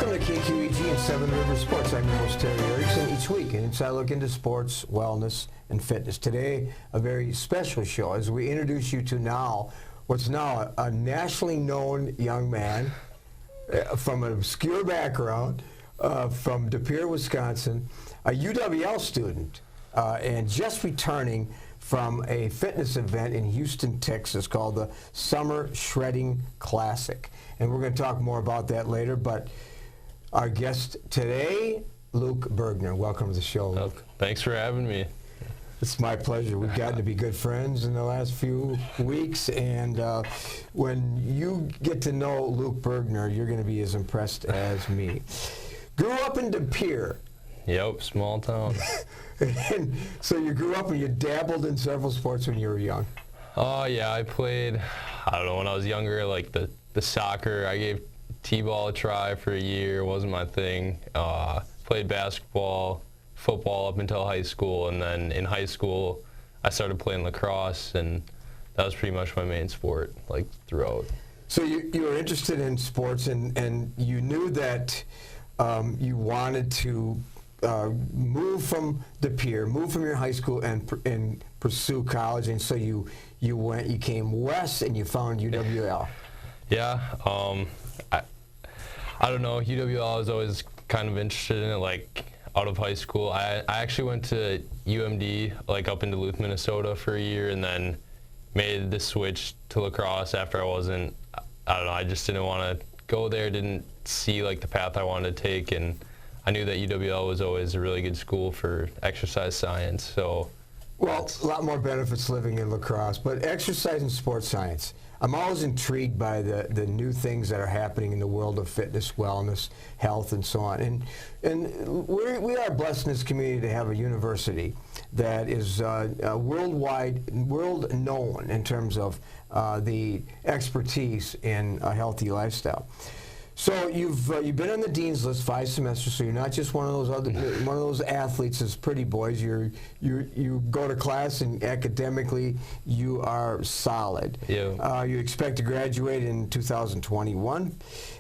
Welcome to KQEG and Seven Rivers Sports. I'm your host, Terry Erickson. Each week, an inside look into sports, wellness, and fitness. Today, a very special show as we introduce you to what's now a nationally known young man from an obscure background from De Pere, Wisconsin, a UW-La student, and just returning from a fitness event in Houston, Texas called the Summer Shredding Classic. And we're going to talk more about that later, but our guest today, Luke Bergner. Welcome to the show, Luke. Thanks for having me. It's my pleasure. We've gotten to be good friends in the last few weeks, and when you get to know Luke Bergner, you're going to be as impressed as me. Grew up in De Pere. Yep, small town. And so you grew up and you dabbled in several sports when you were young. Oh, yeah, I played, I don't know, when I was younger, like the soccer. I gave T-ball a try for a year. It wasn't my thing. Played basketball, football up until high school, and then in high school I started playing lacrosse, and that was pretty much my main sport, like, throughout. So you were interested in sports, and you knew that you wanted to move from De Pere, move from your high school, and pursue college, and so you came west and you found UW-La. Yeah, I don't know. UW-La was always kind of interested in it, like, out of high school. I actually went to UMD, like, up in Duluth, Minnesota for a year, and then made the switch to lacrosse after I don't know, I just didn't want to go there, didn't see, like, the path I wanted to take, and I knew that UW-La was always a really good school for exercise science, so. Well, a lot more benefits living in La Crosse, but exercise and sports science. I'm always intrigued by the new things that are happening in the world of fitness, wellness, health, and so on. And we are blessed in this community to have a university that is world known in terms of the expertise in a healthy lifestyle. So you've been on the dean's list 5 semesters, so you're not just one of those athletes as pretty boys. You go to class, and academically you are solid. Yeah. You expect to graduate in 2021,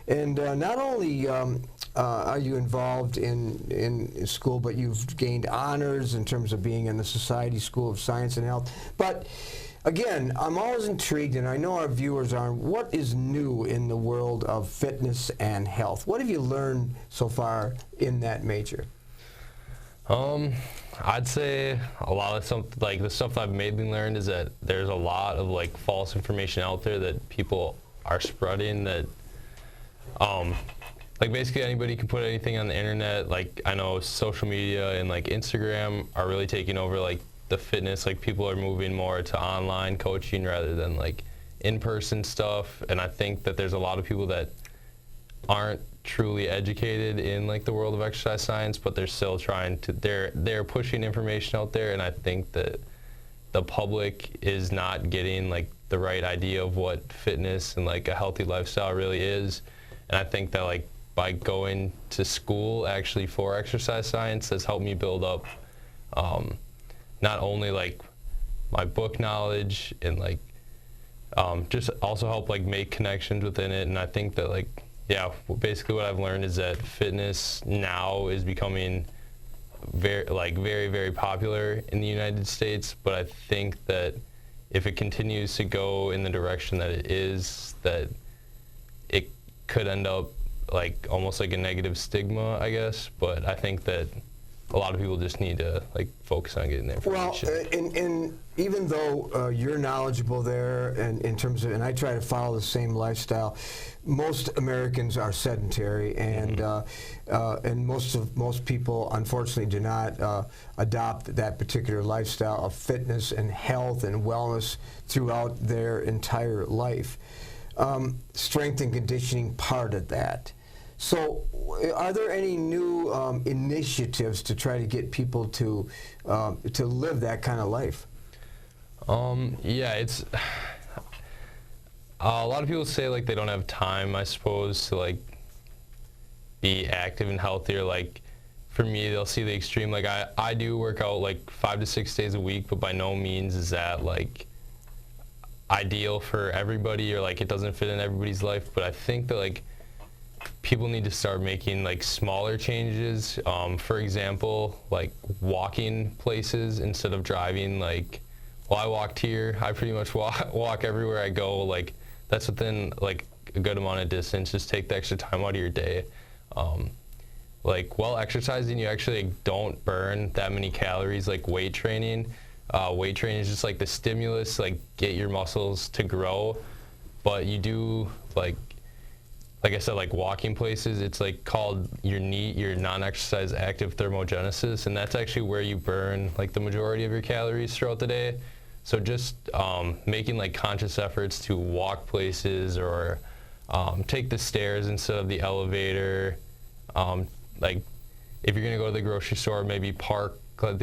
and not only are you involved in school, but you've gained honors in terms of being in the Society School of Science and Health. But again, I'm always intrigued, and I know our viewers are, what is new in the world of fitness and health? What have you learned so far in that major? I'd say a lot of the stuff I've mainly learned is that there's a lot of, like, false information out there that people are spreading that, like, basically anybody can put anything on the internet. Like, I know social media and, like, Instagram are really taking over, like, the fitness. Like, people are moving more to online coaching rather than, like, in-person stuff, and I think that there's a lot of people that aren't truly educated in, like, the world of exercise science, but they're still trying to, they're pushing information out there, and I think that the public is not getting, like, the right idea of what fitness and, like, a healthy lifestyle really is. And I think that, like, by going to school actually for exercise science has helped me build up not only, like, my book knowledge and, like, just also help, like, make connections within it. And I think that, like, yeah, basically what I've learned is that fitness now is becoming very, very popular in the United States. But I think that if it continues to go in the direction that it is, that it could end up, like, almost like a negative stigma, I guess. But I think that a lot of people just need to, like, focus on getting the information. Well, and even though you're knowledgeable there, and in terms of, and I try to follow the same lifestyle, most Americans are sedentary, and and most people, unfortunately, do not adopt that particular lifestyle of fitness and health and wellness throughout their entire life. Strength and conditioning part of that. So, are there any new initiatives to try to get people to live that kind of life? Yeah, it's a lot of people say, like, they don't have time, I suppose, to, like, be active and healthier. Like, for me, they'll see the extreme. Like, I do work out, like, 5 to 6 days a week, but by no means is that, like, ideal for everybody, or, like, it doesn't fit in everybody's life. But I think that, like, people need to start making like smaller changes. For example, like walking places instead of driving. Like, well, I walked here. I pretty much walk everywhere I go. Like, that's within like a good amount of distance. Just take the extra time out of your day. Like, while exercising, you actually don't burn that many calories like weight training. Weight training is just like the stimulus, like get your muscles to grow. But you do like I said, like walking places, it's like called your non-exercise active thermogenesis, and that's actually where you burn like the majority of your calories throughout the day. So just making like conscious efforts to walk places or take the stairs instead of the elevator. Like if you're gonna go to the grocery store, maybe park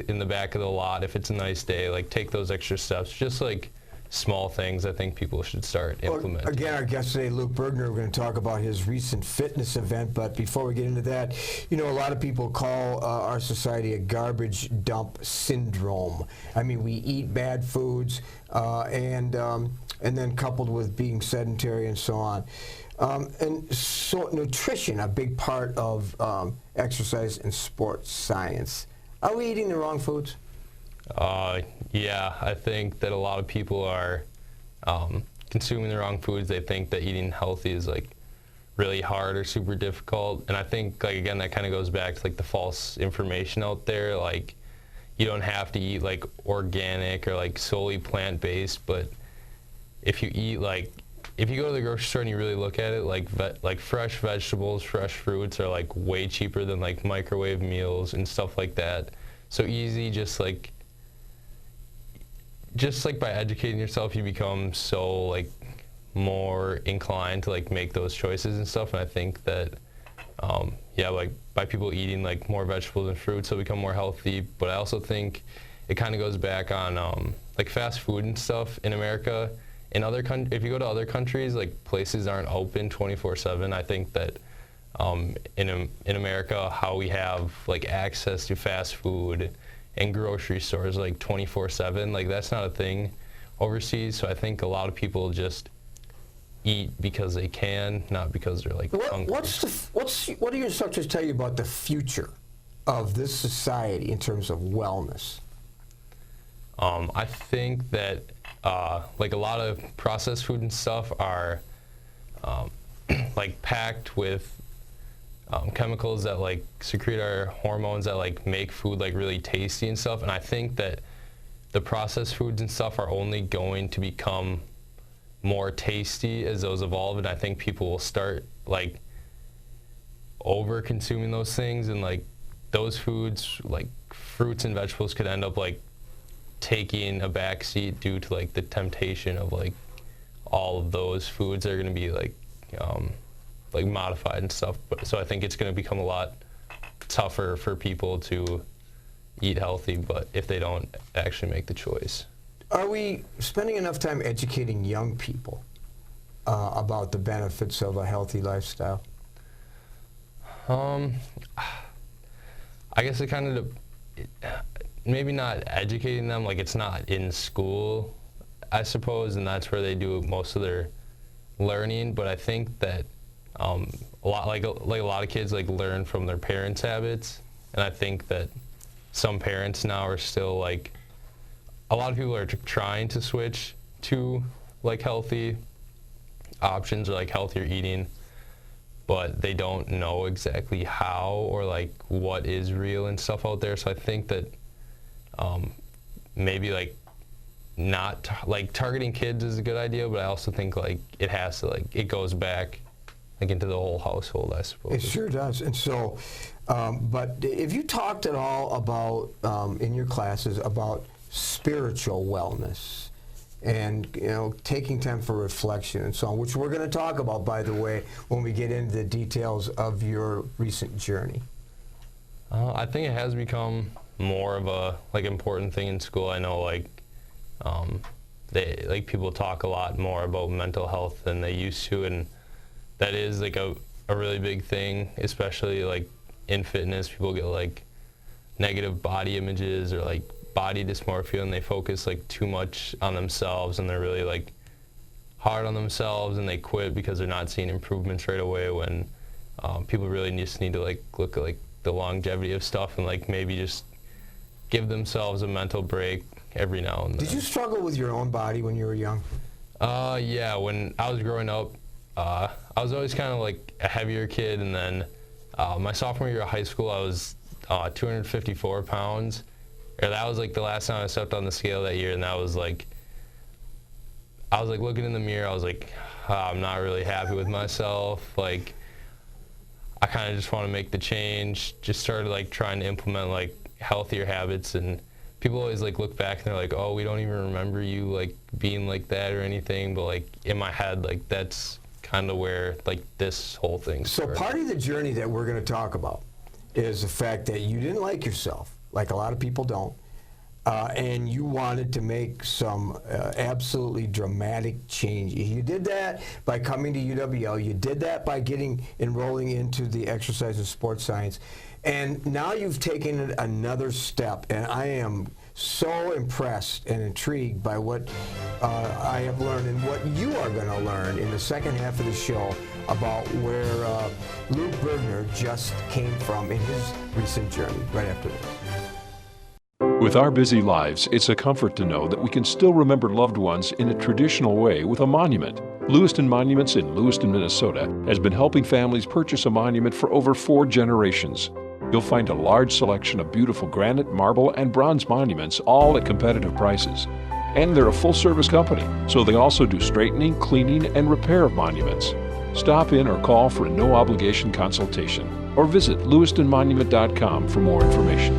in the back of the lot if it's a nice day. Like take those extra steps. Just like small things I think people should start implementing. Well, again, our guest today, Luke Bergner, we're going to talk about his recent fitness event, but before we get into that, you know, a lot of people call our society a garbage dump syndrome. I mean, we eat bad foods and then coupled with being sedentary and so on. And so nutrition, a big part of exercise and sports science. Are we eating the wrong foods? Yeah, I think that a lot of people are consuming the wrong foods. They think that eating healthy is like really hard or super difficult. And I think, like, again, that kind of goes back to like the false information out there. Like, you don't have to eat like organic or like solely plant-based, but if you eat like, if you go to the grocery store and you really look at it, like fresh vegetables, fresh fruits are like way cheaper than like microwave meals and stuff like that. So easy, just like by educating yourself, you become so like more inclined to like make those choices and stuff. And I think that yeah, like by people eating like more vegetables and fruits, they'll become more healthy. But I also think it kind of goes back on like fast food and stuff in America. In other if you go to other countries, like places aren't open 24/7. I think that in America, how we have like access to fast food and grocery stores like 24/7, like that's not a thing overseas. So I think a lot of people just eat because they can, not because they're like hungry. What do your instructors tell you about the future of this society in terms of wellness? I think that like a lot of processed food and stuff are like packed with chemicals that like secrete our hormones that like make food like really tasty and stuff. And I think that the processed foods and stuff are only going to become more tasty as those evolve. And I think people will start like over consuming those things, and like those foods like fruits and vegetables could end up like taking a back seat due to like the temptation of like all of those foods that are going to be like modified and stuff. But so I think it's going to become a lot tougher for people to eat healthy, but if they don't actually make the choice. Are we spending enough time educating young people about the benefits of a healthy lifestyle? I guess it kind of maybe not educating them, like it's not in school, I suppose, and that's where they do most of their learning. But I think that a lot of kids like learn from their parents' habits, and I think that some parents now are still like, a lot of people are trying to switch to like healthy options or like healthier eating, but they don't know exactly how or like what is real and stuff out there. So I think that maybe like not like targeting kids is a good idea, but I also think like it has to like, it goes back like into the whole household, I suppose. It sure does. And so, but if you talked at all about in your classes about spiritual wellness and, you know, taking time for reflection and so on, which we're going to talk about, by the way, when we get into the details of your recent journey. I think it has become more of a like important thing in school. I know like they like people talk a lot more about mental health than they used to, and that is like a really big thing, especially like in fitness. People get like negative body images or like body dysmorphia, and they focus like too much on themselves, and they're really like hard on themselves, and they quit because they're not seeing improvements right away, when people really just need to like look at like the longevity of stuff and like maybe just give themselves a mental break every now and then. Did you struggle with your own body when you were young? Yeah, when I was growing up, I was always kind of like a heavier kid, and then my sophomore year of high school, I was 254 pounds. Or that was like the last time I stepped on the scale that year, and that was like, I was like looking in the mirror, I was like, I'm not really happy with myself. Like, I kind of just want to make the change. Just started like trying to implement like healthier habits, and people always like look back and they're like, oh, we don't even remember you like being like that or anything. But like in my head, like that's kind of where like this whole thing started. So part of the journey that we're going to talk about is the fact that you didn't like yourself, like a lot of people don't, and you wanted to make some absolutely dramatic change. You did that by coming to UW-La. You did that by enrolling into the exercise and sports science. And now you've taken it another step, and I am so impressed and intrigued by what I have learned and what you are going to learn in the second half of the show about where Luke Bergner just came from in his recent journey, right after this. With our busy lives, it's a comfort to know that we can still remember loved ones in a traditional way with a monument. Lewiston Monuments in Lewiston, Minnesota has been helping families purchase a monument for over 4 generations. You'll find a large selection of beautiful granite, marble, and bronze monuments, all at competitive prices. And they're a full-service company, so they also do straightening, cleaning, and repair of monuments. Stop in or call for a no-obligation consultation, or visit lewistonmonument.com for more information.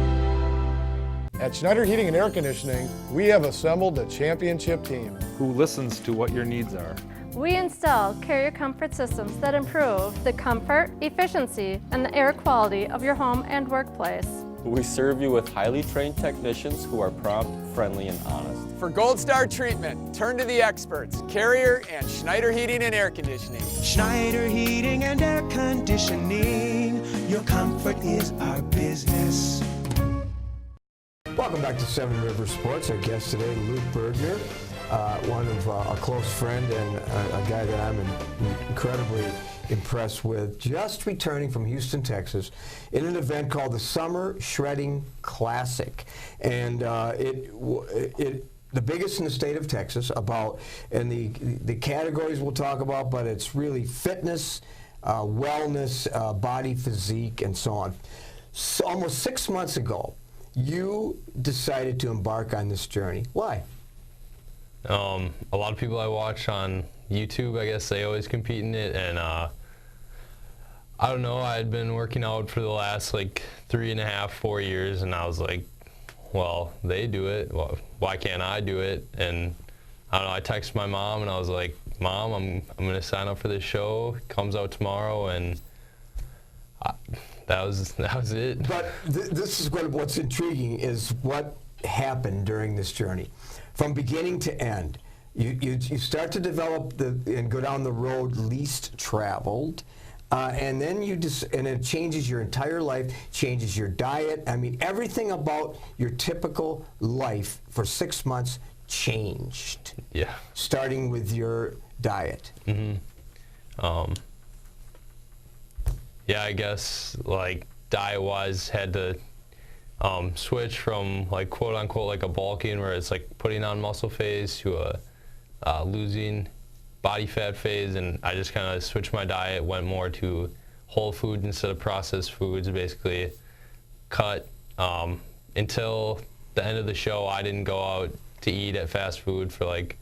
At Schneider Heating and Air Conditioning, we have assembled a championship team who listens to what your needs are. We install carrier comfort systems that improve the comfort, efficiency, and the air quality of your home and workplace. We serve you with highly trained technicians who are prompt, friendly, and honest. For Gold Star treatment, turn to the experts, Carrier and Schneider Heating and Air Conditioning. Schneider Heating and Air Conditioning, your comfort is our business. Welcome back to Seven Rivers Sports. Our guest today, Luke Bergner, one of a close friend and a guy that I'm incredibly impressed with, just returning from Houston, Texas, in an event called the Summer Shredding Classic. And the biggest in the state of Texas, and the categories we'll talk about, but it's really fitness, wellness, body physique, and so on. So almost 6 months ago, you decided to embark on this journey. Why? A lot of people I watch on YouTube, I guess they always compete in it, and I don't know, I had been working out for the last like 3.5, 4 years, and I was like, well, they do it, well, why can't I do it? And I don't know, I texted my mom and I was like, Mom, I'm going to sign up for this show. It comes out tomorrow, and that was it. But this is what's intriguing is what happened during this journey. From beginning to end, you start to develop and go down the road least traveled, and then and it changes your entire life, changes your diet. I mean, everything about your typical life for 6 months changed. Yeah. Starting with your diet. Mm-hmm. Yeah, I guess like diet-wise, had to switch from like quote unquote like a bulking, where it's like putting on muscle phase, to a losing body fat phase, and I just kind of switched my diet, went more to whole food instead of processed foods. Basically, cut until the end of the show. I didn't go out to eat at fast food for like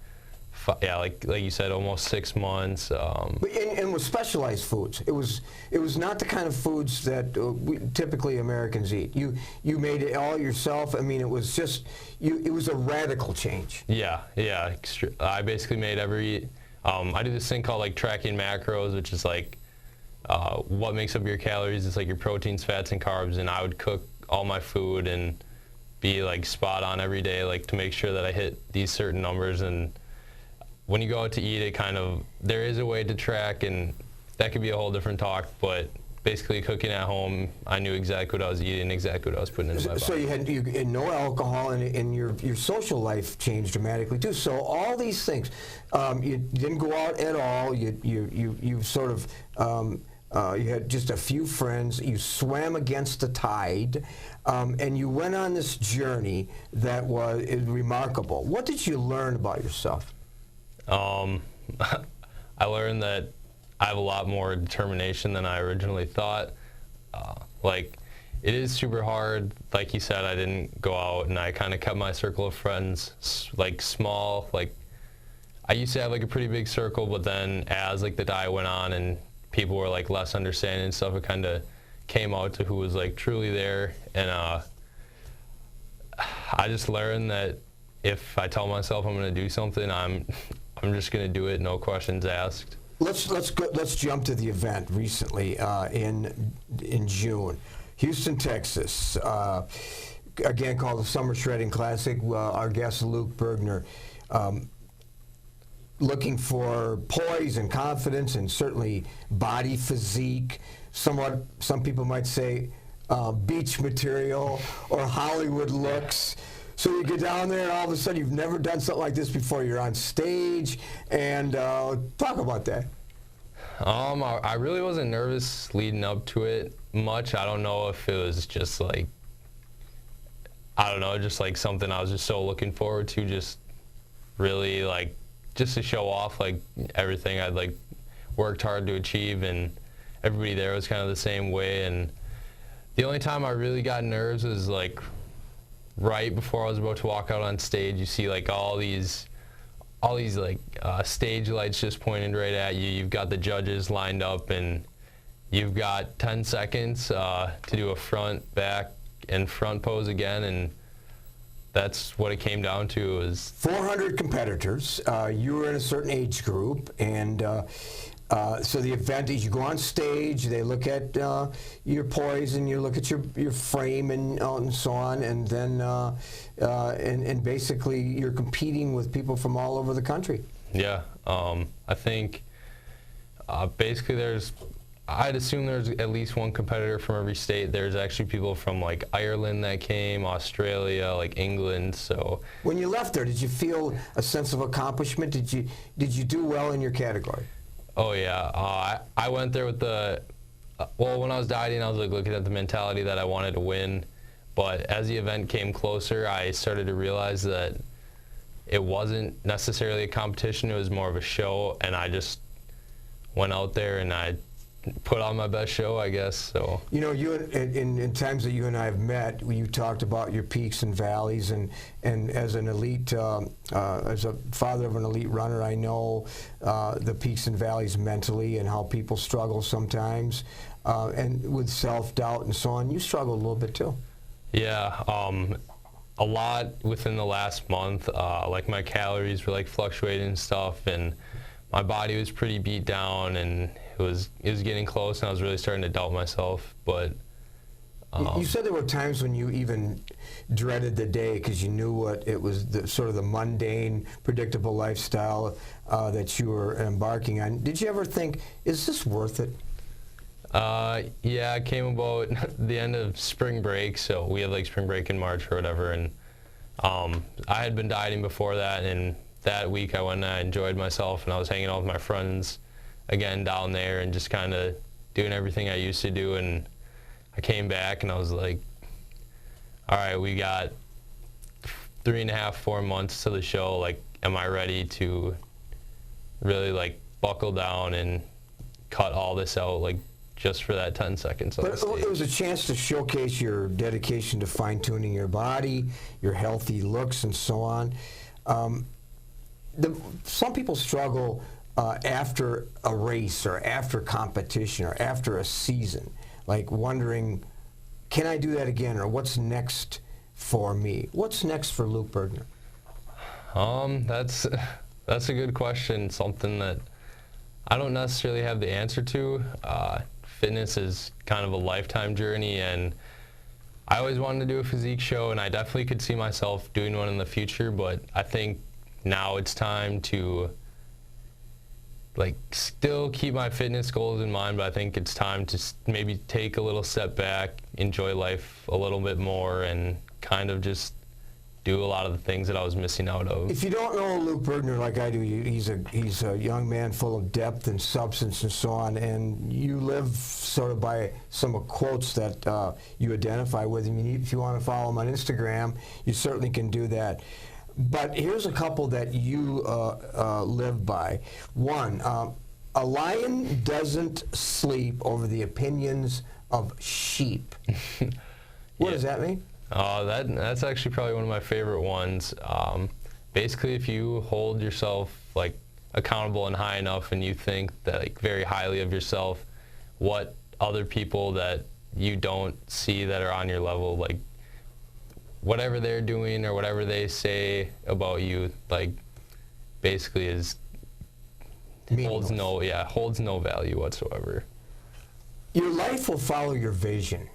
like you said, almost 6 months. And with specialized foods, it was not the kind of foods that typically Americans eat. You made it all yourself. I mean, it was just it was a radical change. Yeah. I basically made I do this thing called like tracking macros, which is like what makes up your calories. It's like your proteins, fats, and carbs. And I would cook all my food and be like spot on every day, like to make sure that I hit these certain numbers. And when you go out to eat, it there is a way to track, and that could be a whole different talk, but basically cooking at home, I knew exactly what I was eating, exactly what I was putting into my body. So you had no alcohol, and your social life changed dramatically too. So all these things, you didn't go out at all. You sort of you had just a few friends. You swam against the tide, and you went on this journey that was remarkable. What did you learn about yourself? I learned that I have a lot more determination than I originally thought. Like, it is super hard. Like you said, I didn't go out, and I kind of kept my circle of friends like small. Like, I used to have like a pretty big circle, but then as like the diet went on and people were like less understanding and stuff, it kind of came out to who was like truly there. And I just learned that if I tell myself I'm going to do something, I'm just going to do it, no questions asked. Let's jump to the event recently in June, Houston, Texas. Again, called the Summer Shredding Classic. Our guest Luke Bergner, looking for poise and confidence, and certainly body physique. Somewhat, some people might say, beach material or Hollywood looks. So you get down there, and all of a sudden you've never done something like this before. You're on stage, and talk about that. I really wasn't nervous leading up to it much. I don't know if it was just like, I don't know, just like something I was just so looking forward to, just really like, just to show off like everything I'd like worked hard to achieve, and everybody there was kind of the same way. And the only time I really got nerves was like right before I was about to walk out on stage. You see like all these like stage lights just pointed right at you. You've got the judges lined up, and you've got 10 seconds to do a front, back, and front pose again, and that's what it came down to. Was 400 competitors. You were in a certain age group, and so the event is you go on stage, they look at your poise, and you look at your frame and so on, and then and basically you're competing with people from all over the country. Yeah, I think basically I'd assume there's at least one competitor from every state. There's actually people from like Ireland that came, Australia, like England. So when you left there, did you feel a sense of accomplishment? Did you do well in your category? Oh yeah, I went there with well, when I was dieting, I was like looking at the mentality that I wanted to win. But as the event came closer, I started to realize that it wasn't necessarily a competition. It was more of a show, and I just went out there and I put on my best show, I guess. So you know, you in times that you and I have met, you talked about your peaks and valleys, and as an elite, as a father of an elite runner, I know the peaks and valleys mentally and how people struggle sometimes, and with self-doubt and so on. You struggled a little bit too. Yeah, a lot within the last month. Like my calories were like fluctuating and stuff, and my body was pretty beat down, and it was getting close, and I was really starting to doubt myself. But you said there were times when you even dreaded the day because you knew what it was, sort of the mundane, predictable lifestyle that you were embarking on. Did you ever think, is this worth it? Yeah, it came about the end of spring break, so we have like spring break in March or whatever, and I had been dieting before that, and that week I went and I enjoyed myself, and I was hanging out with my friends again down there and just kind of doing everything I used to do. And I came back and I was like, all right, we got 3.5, 4 months to the show. Like, am I ready to really like buckle down and cut all this out, like just for that 10 seconds on the stage? It was a chance to showcase your dedication to fine-tuning your body, your healthy looks, and so on. Some people struggle after a race or after competition or after a season, like wondering, can I do that again, or what's next for me? What's next for Luke Bergner? That's a good question, something that I don't necessarily have the answer to. Fitness is kind of a lifetime journey, and I always wanted to do a physique show, and I definitely could see myself doing one in the future, but I think now it's time to like still keep my fitness goals in mind, but I think it's time to maybe take a little step back, enjoy life a little bit more, and kind of just do a lot of the things that I was missing out of. If you don't know Luke Bergner like I do, he's a young man full of depth and substance and so on, and you live sort of by some quotes that you identify with. I mean, if you want to follow him on Instagram, you certainly can do that. But here's a couple that you live by. One, a lion doesn't sleep over the opinions of sheep. What does that mean? That's actually probably one of my favorite ones. Basically, if you hold yourself like accountable and high enough, and you think that like very highly of yourself, what other people that you don't see that are on your level, like whatever they're doing or whatever they say about you, like basically holds no value whatsoever. Your life will follow your vision.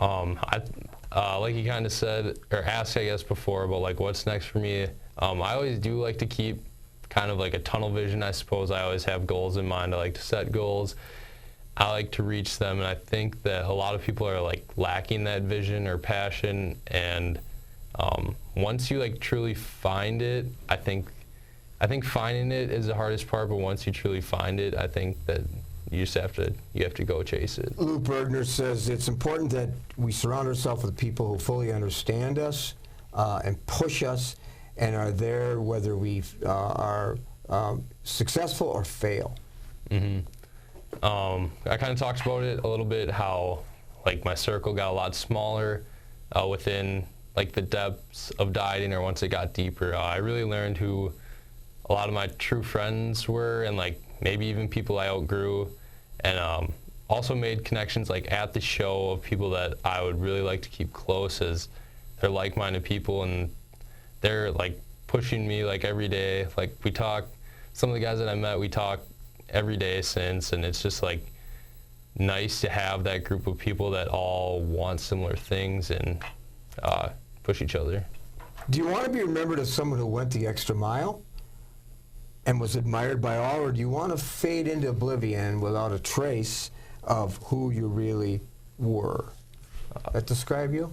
Like you kind of said, or asked, I guess, before about like what's next for me. I always do like to keep kind of like a tunnel vision, I suppose. I always have goals in mind. I like to set goals. I like to reach them, and I think that a lot of people are like lacking that vision or passion. And once you like truly find it, I think finding it is the hardest part. But once you truly find it, I think that you have to go chase it. Luke Bergner says it's important that we surround ourselves with people who fully understand us and push us and are there whether we are successful or fail. Mm-hmm. I kind of talked about it a little bit, how like my circle got a lot smaller within like the depths of dieting, or once it got deeper. I really learned who a lot of my true friends were, and like maybe even people I outgrew, and also made connections like at the show of people that I would really like to keep close, as they're like-minded people, and they're like pushing me like every day. Like we talk, some of the guys that I met, we talk every day since, and it's just like nice to have that group of people that all want similar things and push each other. Do you want to be remembered as someone who went the extra mile and was admired by all, or do you want to fade into oblivion without a trace of who you really were? That describe you?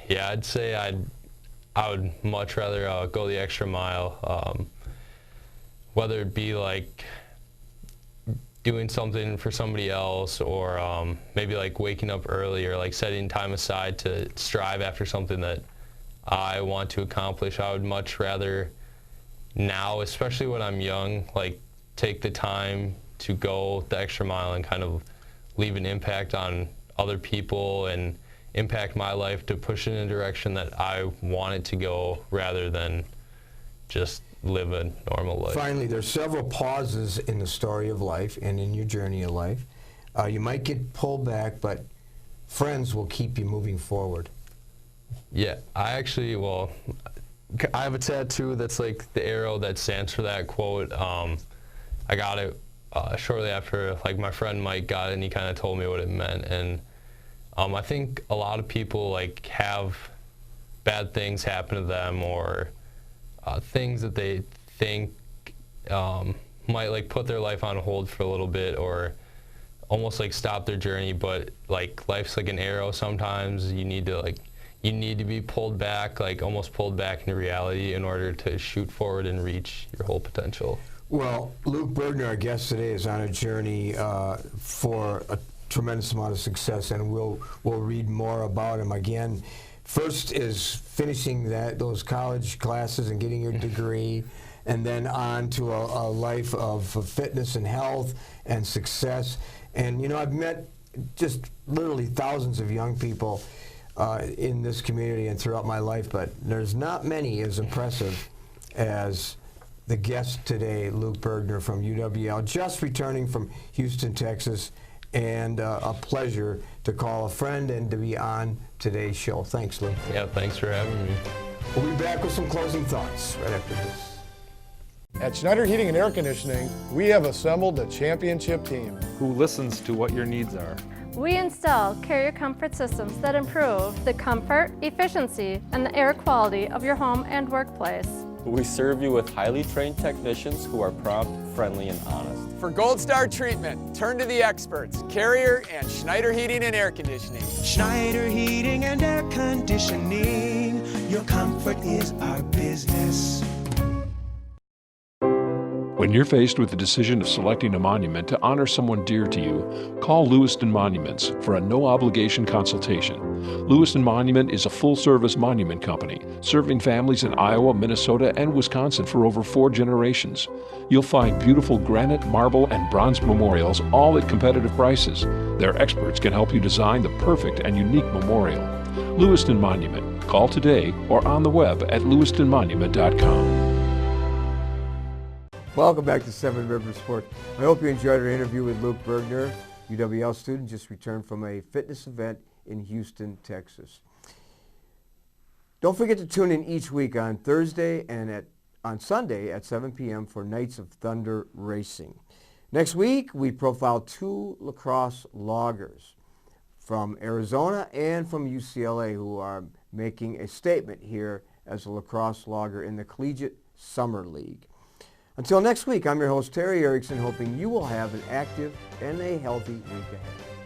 Yeah, I'd say I would much rather go the extra mile, whether it be like doing something for somebody else, or maybe like waking up early, or like setting time aside to strive after something that I want to accomplish. I would much rather now, especially when I'm young, like take the time to go the extra mile and kind of leave an impact on other people and impact my life to push it in a direction that I want it to go, rather than just live a normal life. Finally, there's several pauses in the story of life and in your journey of life. You might get pulled back, but friends will keep you moving forward. Yeah, I have a tattoo that's like the arrow that stands for that quote. I got it shortly after like my friend Mike got it, and he kind of told me what it meant. And I think a lot of people like have bad things happen to them, or things that they think might like put their life on hold for a little bit, or almost like stop their journey. But like life's like an arrow. Sometimes you need to be pulled back, like almost pulled back into reality, in order to shoot forward and reach your whole potential. Well, Luke Bergner, our guest today, is on a journey for a tremendous amount of success, and we'll read more about him. Again, first is finishing those college classes and getting your degree, and then on to a life of fitness and health and success. And you know, I've met just literally thousands of young people in this community and throughout my life, but there's not many as impressive as the guest today, Luke Bergner from UW-La, just returning from Houston, Texas, and a pleasure to call a friend and to be on today's show. Thanks, Luke. Yeah, thanks for having me. We'll be back with some closing thoughts right after this. At Schneider Heating and Air Conditioning, we have assembled a championship team Who listens to what your needs are. We install carrier comfort systems that improve the comfort, efficiency, and the air quality of your home and workplace. We serve you with highly trained technicians who are prompt, friendly, and honest. For Gold Star treatment, turn to the experts, Carrier and Schneider Heating and Air Conditioning. Schneider Heating and Air Conditioning, Your comfort is our business. When you're faced with the decision of selecting a monument to honor someone dear to you, call Lewiston Monuments for a no-obligation consultation. Lewiston Monument is a full-service monument company serving families in Iowa, Minnesota, and Wisconsin for over 4 generations. You'll find beautiful granite, marble, and bronze memorials, all at competitive prices. Their experts can help you design the perfect and unique memorial. Lewiston Monument. Call today or on the web at lewistonmonument.com. Welcome back to Seven Rivers Sports. I hope you enjoyed our interview with Luke Bergner, UW-La student, just returned from a fitness event in Houston, Texas. Don't forget to tune in each week on Thursday and on Sunday at 7 p.m. for Knights of Thunder Racing. Next week, we profile 2 La Crosse loggers from Arizona and from UCLA who are making a statement here as a La Crosse logger in the Collegiate Summer League. Until next week, I'm your host, Terry Erickson, hoping you will have an active and a healthy week ahead.